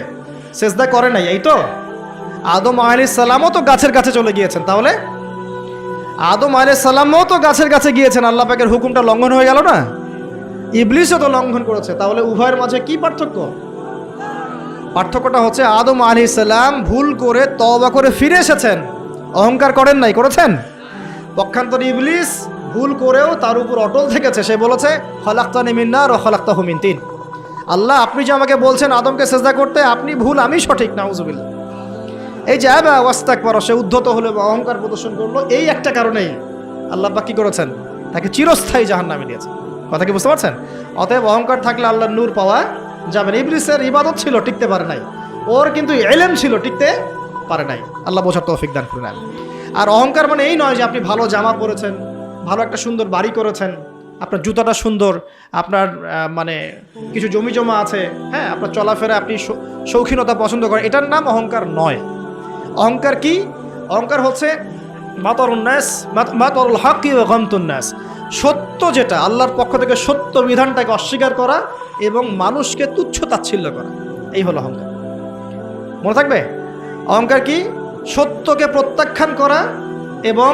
সেজদা করে নাই। এই তো আদম আলাইহিস সালামও তো গাছের কাছে চলে গিয়েছেন, তাহলে আদম আলাইহিস সালামও তো গাছের কাছে গিয়েছেন, আল্লাহ পাকের হুকুমটা লঙ্ঘন হয়ে গেল না? ইবলিসও তো লঙ্ঘন করেছে, তাহলে উভয়ের মাঝে কি পার্থক্য? পার্থক্যটা হচ্ছে আদম আলাইহিস সালাম ভুল করে তওবা করে ফিরে এসেছেন, অহংকার করেন নাই, করেছেন? পক্ষান্তরে ইবলিস ভুল করেও তার উপর অটল থেকেছে। সে বলেছে খলাকতানি মিন নার ওয়া খলাকতাহু মিন তিন। আল্লাহ, আপনি যে আমাকে বলছেন আদমকে সেজদা করতে, আপনি ভুল, আমি সঠিক। নাউজুবিল্লাহ। এই যে আবা ওয়াস্তাকবারা, সে উদ্ধত হলো, অহংকার প্রদর্শন করলো। এই একটা কারণেই আল্লাহ পাক কি করেছেন? তাকে চিরস্থায়ী জাহান্নামে দিয়েছেন। কথা কি বুঝতে পারছেন? অতএব অহংকার থাকলে আল্লাহর নূর পাওয়া যাবে না। ইবলিসের ইবাদত ছিল, টিকতে পারে নাই। ওর কিন্তু ইলম ছিল, টিকতে পারে নাই। আল্লাহ বোঝার তৌফিক দান করুন। আর অহংকার মানে এই নয় যে আপনি ভালো জামা পরেছেন, ভালো একটা সুন্দর বাড়ি করেছেন, আপনার জুতাটা সুন্দর, আপনার মানে কিছু জমি জমা আছে, হ্যাঁ, আপনার চলাফেরা আপনি শৌখিনতা পছন্দ করেন, এটার নাম অহংকার নয়। অহংকার কি? অহংকার হচ্ছে মাতারুল হাক্কি ওয়া গামতুন নাস, সত্য যেটা আল্লাহর পক্ষ থেকে সত্য বিধানটাকে অস্বীকার করা এবং মানুষকে তুচ্ছ তাচ্ছিল্য করা, এই হলো অহংকার। মনে থাকবে? অহংকার কি? সত্যকে প্রত্যাখ্যান করা এবং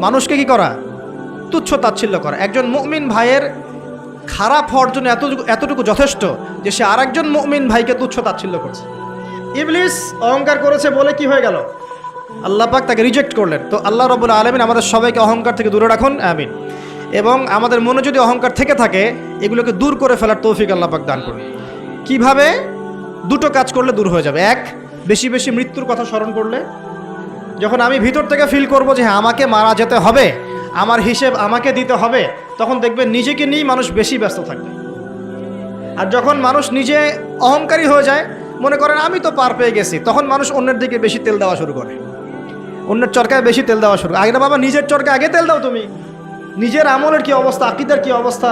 মানুষকে কি করা? তুচ্ছ তাচ্ছিল্য করা। একজন মুমিন ভাইয়ের খারাপ হওয়ার জন্য এতটুকু যথেষ্ট যে সে আরেকজন মুমিন ভাইকে তুচ্ছ তাচ্ছিল্য করছে। ইবলিস অহংকার করেছে বলে কি হয়ে গেল? আল্লাহ পাক তাকে রিজেক্ট করলেন। তো আল্লাহ রাব্বুল আলামিন আমাদের সবাইকে অহংকার থেকে দূরে রাখুন, আমিন। এবং আমাদের মনে যদি অহংকার থেকে থাকে, এগুলোকে দূর করে ফেলার তৌফিক আল্লাহ পাক দান করুন। কিভাবে? দুটো কাজ করলে দূর হয়ে যাবে। এক, বেশি বেশি মৃত্যুর কথা স্মরণ করলে, যখন আমি ভিতর থেকে ফিল করব যে হ্যাঁ আমাকে মারা যেতে হবে, আমার হিসেব আমাকে দিতে হবে, তখন দেখবেন নিজেকে নিয়েই মানুষ বেশি ব্যস্ত থাকবে। আর যখন মানুষ নিজে অহংকারী হয়ে যায়, মনে করেন আমি তো পার পেয়ে গেছি, তখন মানুষ অন্যের দিকে বেশি তেল দেওয়া শুরু করে, অন্যের চরকায় বেশি তেল দেওয়া শুরু করে। আগে না বাবা, নিজের চরকায় আগে তেল দাও। তুমি নিজের আমলের কি অবস্থা, আকীদার কি অবস্থা,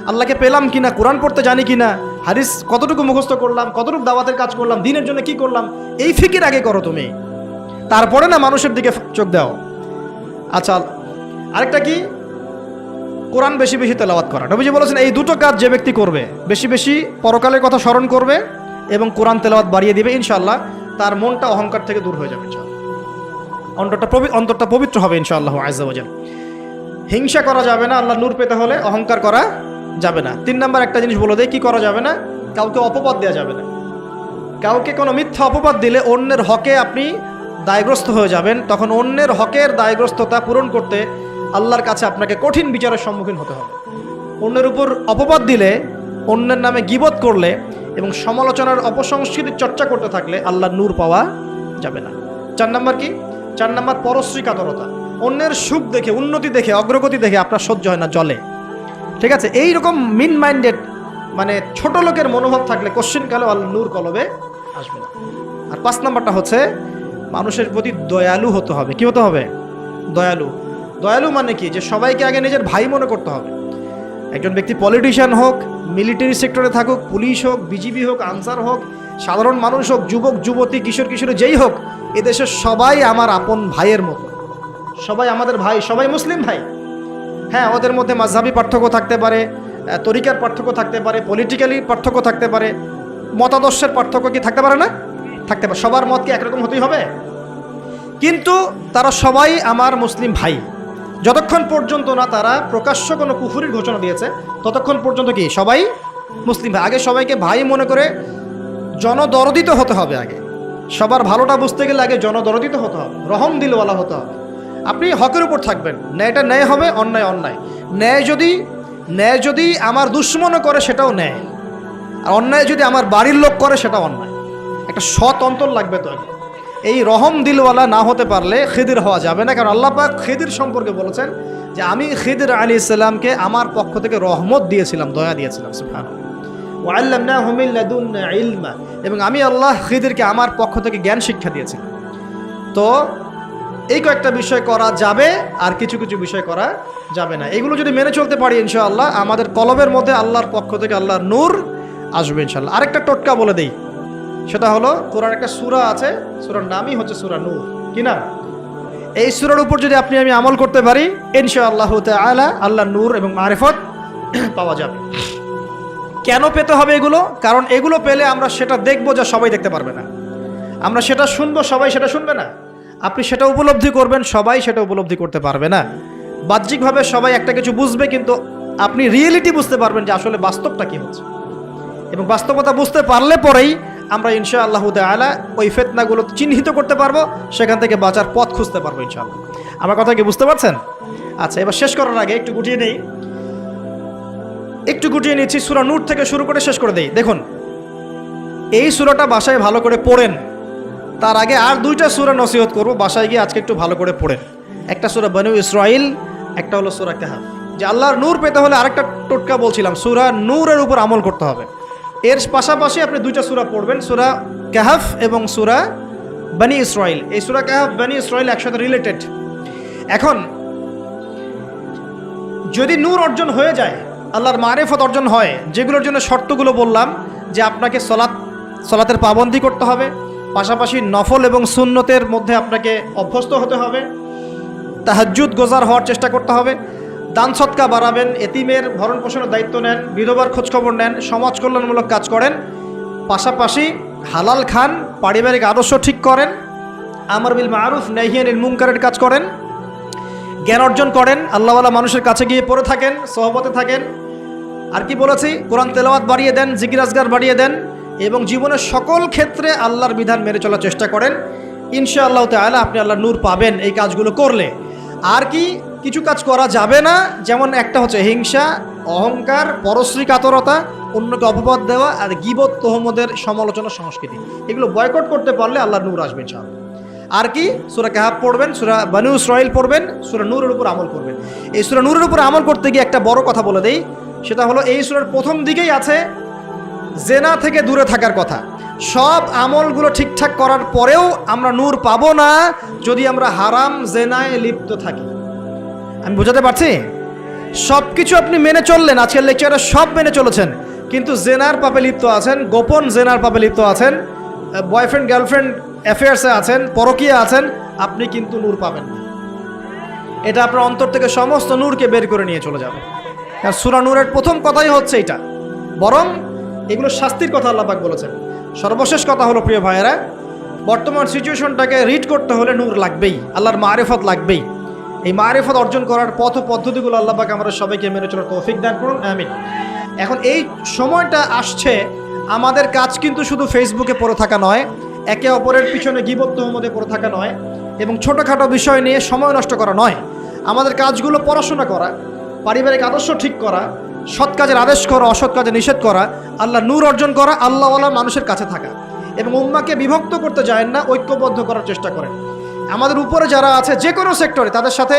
আল্লাহকে পেলাম কিনা, কোরআন পড়তে জানি কিনা, হাদিস কতটুকু মুখস্থ করলাম, কতটুকু দাওয়াতের কাজ করলাম, দিনের জন্য কি করলাম, এই ফিকির আগে করো তুমি, তারপরে না মানুষের দিকে চোখ দাও। আচ্ছা, আরেকটা কি? কোরআন বেশি বেশি তেলাওয়াত করা। নবীজি বলেছেন এই দুটো কাজ যে ব্যক্তি করবে, বেশি বেশি পরকালের কথা স্মরণ করবে এবং কোরআন তেলাওয়াত বাড়িয়ে দিবে, ইনশাআল্লাহ তার মনটা অহংকার থেকে দূর হয়ে যাবে ইনশাআল্লাহ, অন্তরটা পবিত্র হবে ইনশাআল্লাহ আযজা ওয়া জাল। হিংসা করা যাবে না, আল্লাহ নূর পেতে হলে অহংকার করা যাবে না। 3 নাম্বার একটা জিনিস বলে দেয়, কি করা যাবে না? কাউকে অপবাদ দেওয়া যাবে না। কাউকে কোনো মিথ্যা অপবাদ দিলে অন্যের হকে আপনি দায়গ্রস্ত হয়ে যাবেন, তখন অন্যের হকের দায়গ্রস্ততা পূরণ করতে আল্লাহর কাছে আপনাকে কঠিন বিচারের সম্মুখীন হতে হবে। অন্যের উপর অপবাদ দিলে, অন্যের নামে গীবত করলে এবং সমালোচনার অপসংস্কৃতির চর্চা করতে থাকলে আল্লাহর নূর পাওয়া যাবে না। 4 নম্বর কি? 4 নম্বর পরশ্রী কাতরতা। অন্যের সুখ দেখে, উন্নতি দেখে, অগ্রগতি দেখে আপনার সহ্য হয় না, জলে। ঠিক আছে, এইরকম মিন মাইন্ডেড মানে ছোট লোকের মনোভাব থাকলে কোশ্চিনকালেও আল্লাহর নূর কলবে আসবে না। আর 5 নম্বরটা হচ্ছে মানুষের প্রতি দয়ালু হতে হবে। কি হতে হবে? দয়ালু। দয়ালু মানে কি? যে সবাইকে আগে নিজের ভাই মনে করতে হবে। একজন ব্যক্তি পলিটিশিয়ান হোক, মিলিটারি সেক্টরে থাকুক, পুলিশ হোক, বিজিবি হোক, আনসার হোক, সাধারণ মানুষ হোক, যুবক যুবতী, কিশোর কিশোরী যেই হোক, এদেশের সবাই আমার আপন ভাইয়ের মতো, সবাই আমাদের ভাই, সবাই মুসলিম ভাই। হ্যাঁ, আমাদের মধ্যে মাযহাবী পার্থক্য থাকতে পারে, তরিকার পার্থক্য থাকতে পারে, পলিটিক্যালি পার্থক্য থাকতে পারে, মতাদর্শের পার্থক্য কি থাকতে পারে না? থাকতে পারে। সবার মত কি একরকম হতেই হবে? কিন্তু তারা সবাই আমার মুসলিম ভাই। যতক্ষণ পর্যন্ত না তারা প্রকাশ্য কোনো কুফরির ঘোষণা দিয়েছে, ততক্ষণ পর্যন্ত কি সবাই মুসলিম ভাই। আগে সবাইকে ভাই মনে করে জনদরদিত হতে হবে। আগে সবার ভালোটা বুঝতে গেলে আগে জনদরদিত হতে হবে, রহম দিলওয়ালা হতে হবে। আপনি হকের উপর থাকবেন, ন্যায়টা ন্যায় হবে, অন্যায় অন্যায়। ন্যায় যদি আমার দুশ্মনও করে সেটাও ন্যায়, আর অন্যায় যদি আমার বাড়ির লোক করে সেটাও অন্যায়। একটা সৎ অন্তর লাগবে তো আগে। এই রহম দিলওয়ালা না হতে পারলে খিদির হওয়া যাবে না। কারণ আল্লাহ পাক খিদির সম্পর্কে বলেছেন যে আমি খিদির আলাইহিস সালামকে আমার পক্ষ থেকে রহমত দিয়েছিলাম, দয়া দিয়েছিলাম। সুবহানাল্লাহ। ওয়া আল্লামনাহু মিন লাদুন্না ইলমা, এবং আমি আল্লাহ খিদিরকে আমার পক্ষ থেকে জ্ঞান শিক্ষা দিয়েছিলাম। তো এই কয়েকটা বিষয় করা যাবে, আর কিছু কিছু বিষয় করা যাবে না। এগুলো যদি মেনে চলতে পারি ইনশাআল্লাহ আমাদের কলবের মধ্যে আল্লাহর পক্ষ থেকে আল্লাহর নূর আসবে ইনশাআল্লাহ। আরেকটা টোটকা বলে দেই, সেটা হলো কোরআন একটা সূরা আছে, সূরার নামই হচ্ছে সূরা নূর। কি না? এই সূরার উপর যদি আপনি আমি আমল করতে পারি ইনশাআল্লাহ তাআলা আল্লাহর নূর এবং মারিফত পাওয়া যাবে। কেন পেতে হবে এগুলো? কারণ এগুলো পেলে আমরা সেটা দেখব যা সবাই দেখতে পারবে না, আমরা সেটা শুনবো সবাই সেটা শুনবে না, আপনি সেটা উপলব্ধি করবেন সবাই সেটা উপলব্ধি করতে পারবে না। বাহ্যিকভাবে সবাই একটা কিছু বুঝবে, কিন্তু আপনি রিয়েলিটি বুঝতে পারবেন যে আসলে বাস্তবটা কি হচ্ছে। এবং বাস্তবতা বুঝতে পারলে পরেই আমরা ইনশাআল্লাহ তাআলা ওই ফিতনাগুলো চিহ্নিত করতে পারবো, সেখান থেকে বাঁচার পথ খুঁজতে পারবো ইনশাআল্লাহ। আমার কথা কি বুঝতে পারছেন? আচ্ছা, এবার শেষ করার আগে একটু গুটিয়ে নিচ্ছি। সূরা নূর থেকে শুরু করে শেষ করে দেই। দেখুন, এই সূরাটা বাসায় ভালো করে পড়েন। তার আগে আর 2টা সূরা নসিহত করব, বাসায় গিয়ে আজকে একটু ভালো করে পড়েন। একটা সূরা বনু ইসরাইল, একটা হলো সূরা কাহফ। যে আল্লাহর নূর পেতে হলে আরেকটা টোটকা বলছিলাম, সূরা নূরের উপর আমল করতে হবে। এর পাশাপাশি আপনি 2টা সূরা পড়বেন, সূরা কাহফ এবং সূরা বনি ইসরাইল। এই সূরা কাহফ, বনি ইসরাইল একসাথে রিলেটেড। এখন যদি নূর অর্জন হয়ে যায়, আল্লাহর মারিফত অর্জন হয়, যেগুলোর জন্য শর্তগুলো বললাম, যে আপনাকে সলাতের পাবন্দি করতে হবে, পাশাপাশি নফল এবং সুন্নতের মধ্যে আপনাকে অভ্যস্ত হতে হবে, তাহাজ্জুদ গোজার হওয়ার চেষ্টা করতে হবে, দান সৎকা বাড়াবেন, এতিমের ভরণ পোষণের দায়িত্ব নেন, বিধবার খোঁজখবর নেন, সমাজ কল্যাণমূলক কাজ করেন, পাশাপাশি হালাল খান, পারিবারিক আদর্শ ঠিক করেন, আমর বিল মারুফ নাহি আনিল মুনকারের কাজ করেন, জ্ঞান অর্জন করেন, আল্লাহওয়ালা মানুষের কাছে গিয়ে পড়ে থাকেন, সহবতে থাকেন। আর কি বলেছি? কোরআন তেলাওয়াত বাড়িয়ে দেন, জিকির আজগার বাড়িয়ে দেন, এবং জীবনের সকল ক্ষেত্রে আল্লাহর বিধান মেনে চলার চেষ্টা করেন। ইনশাআল্লাহ তাআলা আপনি আল্লাহর নূর পাবেন এই কাজগুলো করলে। আর কি কিছু কাজ করা যাবে না, যেমন একটা হচ্ছে হিংসা, অহংকার, পরশ্রী কাতরতা, অন্যকে অপবাদ দেওয়া, আর গীবত তোহমদের সমালোচনা সংস্কৃতি। এগুলো বয়কট করতে পারলে আল্লাহর নূর আসবে ইনশাআল্লাহ। আর কি? সূরা কাহফ পড়বেন, সূরা বনু ইসরাইল পড়বেন, সূরা নূরের উপর আমল করবেন। এই সূরা নূরের উপর আমল করতে গিয়ে একটা বড় কথা বলে দেই, সেটা হলো এই সূরার প্রথম দিকেই আছে জেনা থেকে দূরে থাকার কথা। সব আমলগুলো ঠিকঠাক করার পরেও আমরা নূর পাবো না যদি আমরা হারাম জেনায় লিপ্ত থাকি। আমি বোঝাতে পারছি? সব কিছু আপনি মেনে চললেন, আজকের লেকচারে সব মেনে চলেছেন, কিন্তু জেনার পাপে লিপ্ত আছেন, গোপন জেনার পাপে লিপ্ত আছেন, বয়ফ্রেন্ড গার্লফ্রেন্ড অ্যাফেয়ার্সে আছেন, পরকীয়া আছেন, আপনি কিন্তু নূর পাবেন না। এটা আপনার অন্তর থেকে সমস্ত নূরকে বের করে নিয়ে চলে যাবে। আর সূরা নূরের প্রথম কথাই হচ্ছে এটা। বরং এগুলো শাস্তির কথা আল্লাহ পাক বলেছেন। সর্বশেষ কথা হলো প্রিয় ভাইয়েরা, বর্তমান সিচুয়েশনটাকে রিড করতে হলে নূর লাগবেই, আল্লাহর মারিফত লাগবেই। এই মারিফত অর্জন করার পথ ও পদ্ধতিগুলো আল্লাহ পাক আমরা সবাইকে মেনে চলার তৌফিক দান করুন, আমিন। এখন এই সময়টা আসছে আমাদের কাজ কিন্তু শুধু ফেসবুকে পড়ে থাকা নয়, একে অপরের পিছনে গীবত তহমতে পড়ে থাকা নয়, এবং ছোটোখাটো বিষয় নিয়ে সময় নষ্ট করা নয়। আমাদের কাজগুলো পড়াশোনা করা, পারিবারিক আদর্শ ঠিক করা, সৎ কাজের আদেশ করা, অসৎ কাজে নিষেধ করা, আল্লাহ নূর অর্জন করা, আল্লাহওয়ালা মানুষের কাছে থাকা, এবং উম্মাকে বিভক্ত করতে যায় না, ঐক্যবদ্ধ করার চেষ্টা করেন। আমাদের উপরে যারা আছে যে কোনো সেক্টরে তাদের সাথে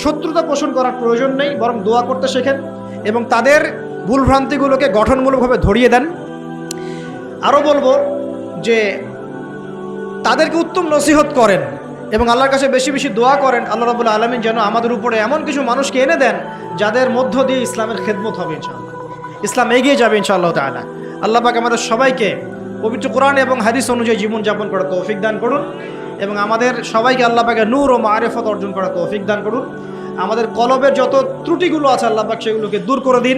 শত্রুতা পোষণ করার প্রয়োজন নেই, বরং দোয়া করতে শেখেন এবং তাদের ভুলভ্রান্তিগুলোকে গঠনমূলকভাবে ধরিয়ে দেন। আরও বলবো যে তাদেরকে উত্তম নসিহত করেন এবং আল্লাহর কাছে বেশি বেশি দোয়া করেন আল্লাহ রাব্বুল আলামিন যেন আমাদের উপরে এমন কিছু মানুষকে এনে দেন যাদের মধ্য দিয়ে ইসলামের খেদমত হবে ইনশাআল্লাহ, ইসলাম এগিয়ে যাবে ইনশাআল্লাহ তাআলা। আল্লাহ পাক আমাদের সবাইকে পবিত্র কোরআন এবং হাদিস অনুযায়ী জীবনযাপন করার তৌফিক দান করুন এবং আমাদের সবাইকে আল্লাহ পাকের নূর ও মারিফত অর্জন করার তৌফিক দান করুন। আমাদের কলবের যত ত্রুটিগুলো আছে আল্লাহ পাক সেগুলোকে দূর করে দিন।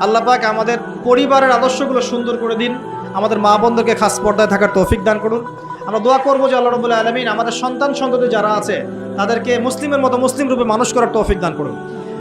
আল্লাহ পাক আমাদের পরিবারের আদর্শগুলো সুন্দর করে দিন। আমাদের মা বোনদেরকে খাস পর্দায় থাকার তৌফিক দান করুন। আমরা দোয়া করবো যে আল্লাহ রাব্বুল আলামিন আমাদের সন্তান সন্ততি যারা আছে তাদেরকে মুসলিমের মতো মুসলিম রূপে মানুষ করার তৌফিক দান করুন।